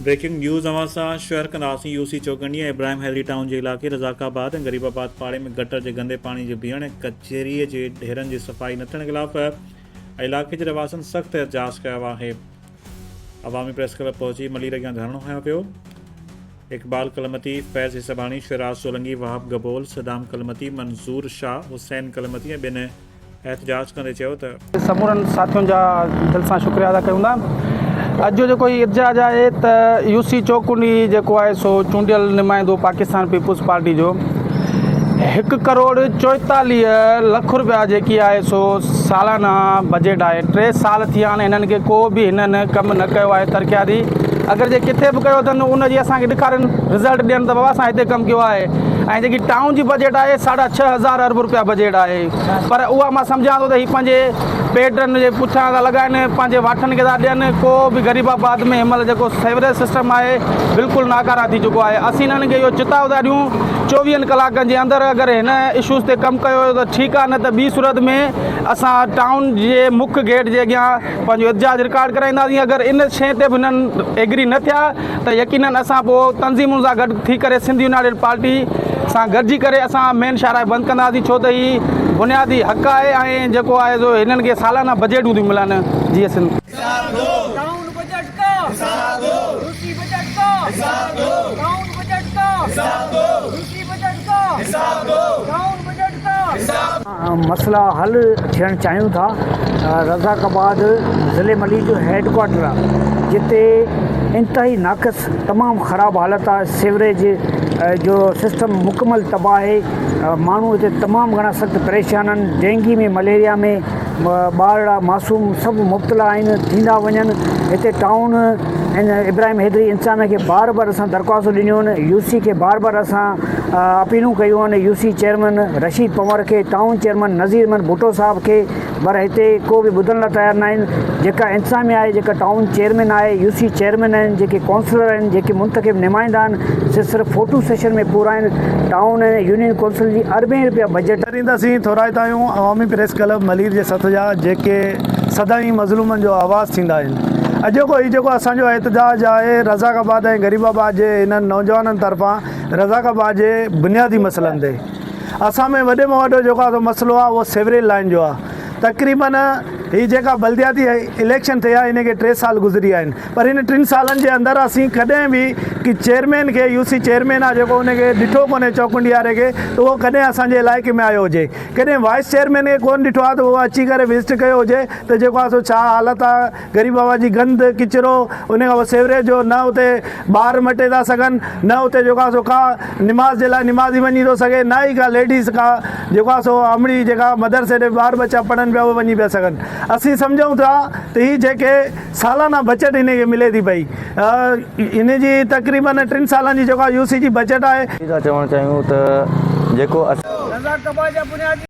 Breaking news अवां सां share कंदासीं। यूसी चौकंडी इब्राहिम हैदरी टाउन जे इलाइक़े रज़ाकाबाद ऐं गरीबाबाद पाड़े में गटर जे गंदे पाणी जे बीहण ऐं कचेरीअ जे ढेरनि जी सफ़ाई न थियण ख़िलाफ़ इलाइक़े जे रवासनि सख़्तु एहतजाज कयो आहे। अवामी प्रेस क्लब पहुची मलीर अॻियां धरणो खयो पियो। इक़बाल कलमती, फैज़ हिसबाणी, शिराज सोलंगी, वहाब गबोल, सदाम कलमती, मंसूर शाह, हुसैन कलमती ऐं ॿिनि एहतजाज कंदे चयो त समूरनि साथियुनि जा दिलि सां शुक्रिया अदा कयूं था। अॼु जो जेको एहतजाज आहे त यूसी चौकुंडी जेको आहे सो चूंडियल नुमाइंदो पाकिस्तान पीपुल्स पार्टी जो 1,44,00,000 रुपया जेकी आहे सो सालाना बजट आहे। 3 साल थिया आहिनि हिननि खे को बि हिननि कमु न कयो आहे तरक़ियाती। अगरि जे किथे बि कयो अथनि उनजी असांखे ॾेखारनि रिज़ल्ट ॾियनि त बाबा असां हिते कमु कयो आहे। ऐं जेकी टाउन जी बजट आहे 6,500 अरब रुपया बजट आहे, पर उहा मां सम्झां थो त हीअ पंहिंजे पेटनि जे पुठियां था लॻाइनि, पंहिंजे वाठनि खे था ॾियनि। को बि गरीबाबाद में हिनमहिल जेको सेवरेज सिस्टम आहे बिल्कुलु नाकारा थी चुको आहे। असीं हिननि खे इहो चिताव था ॾियूं 24 कलाकनि जे अंदरि अगरि हिन इशूज़ ते कमु कयो त ठीकु आहे, न त ॿी सूरत में असां टाउन जे मुख्य गेट जे अॻियां पंहिंजो एहतजाज रिकॉर्ड कराईंदासीं। अगरि इन शइ ते बि हिननि एग्री न थिया त यकीनन असां पोइ तंज़ीमुनि सां गॾु थी करे सिंध यूनाइटेड पार्टी सां गॾिजी करे असां मेन शाहराह बंदि कंदासीं, छो त हीअ बुनियादी हक़ आहे ऐं जेको आहे सो हिननि खे सालाना बजटूं थियूं मिलनि। जी सिंध टाउन बजट का रूसी बजट का टाउन बजट का रूसी बजट का टाउन बजट का मसला हल थियण चाहियूं था। रज़ाकाबाद ज़िले मली जो हेडक्वार्टर आहे, जिते इंतहाई नाक़स तमामु ख़राबु हालत आहे। सीवरेज जो सिस्टम मुकमल तबाह आहे। माण्हू हिते तमामु घणा सख़्तु परेशान आहिनि। डेंगी में, मलेरिया में ॿारड़ा मासूम सभु मुब्तला आहिनि, थींदा वञनि। हिते टाउन ऐं इब्राहिम हैदरी इंसान खे बार बार असां दरख़्वास्तूं ॾिनियूं आहिनि। यूसी खे बार बार असां अपीलूं कयूं आहिनि, यूसी चेयरमैन रशीद पंवर खे, टाउन चेयरमैन नज़ीर अहमद भुट्टो साहब खे, पर हिते को बि ॿुधण लाइ तयारु न आहिनि। जेका इंतिज़ामिया आहे, जेका टाउन चेयरमैन आहे, यूसी चेयरमैन आहिनि, जेके काउंसलर आहिनि, जेके मुंतख़िब नुमाइंदा आहिनि, से सिर्फ़ु फ़ोटो सेशन में पूरा आहिनि। टाउन ऐं यूनियन काउंसिल जी अरबें रुपया बजट ॾींदासीं। थोराईंदा आहियूं अवामी प्रेस क्लब मलीर जे सथ जा, जेके सदाईं मज़लूमनि जो आवाज़ थींदा आहिनि। अॼोको हीउ जेको असांजो एहतजाज आहे रज़ाकाबाद ऐं गरीबाबाद जे इन्हनि नौजवाननि तरफ़ां रज़ाकाबाद जे बुनियादी मसइलनि ते। असां में वॾे में वॾो जेको आहे मसइलो आहे उहो सेवरेज लाइन जो आहे। तक़रीबन हीअ जेका बल्दियाती इलेक्शन थिया इनखे 3 साल गुज़री आहिनि, पर हिन 3 सालनि जे अंदरि असीं कॾहिं बि कि चेयरमैन खे, यूसी चेयरमैन आहे जेको उनखे ॾिठो कोन्हे चौकुंडी वारे खे, त उहो कॾहिं असांजे इलाइक़े में आयो हुजे। कॾहिं वाइस चेयरमैन खे कोन्ह ॾिठो आहे त उहो अची करे विज़िट कयो हुजे त जेको आहे सो छा हालत आहे गरीबाबाद जी, गंद किचिरो, उन खां पोइ सेवरेज जो न उते ॿार मटे था सघनि, न उते जेको आहे सो का निमाज़ जे लाइ निमाज़ी वञी थो सघे, न ई का लेडीज़ का जेको आहे सो अमड़ी जेका मदरसे ॾे ॿार बच्चा पढ़नि पिया उहे वञी पिया सघनि। असीं सम्झूं था त हीअ जेके सालाना बजट हिनखे मिले थी पई, इन जी तक़रीबन 3 सालनि जी जेका यूसी जी बजट आहे। चवणु चाहियूं त जेको रज़ाकाबाद जा बुनियादी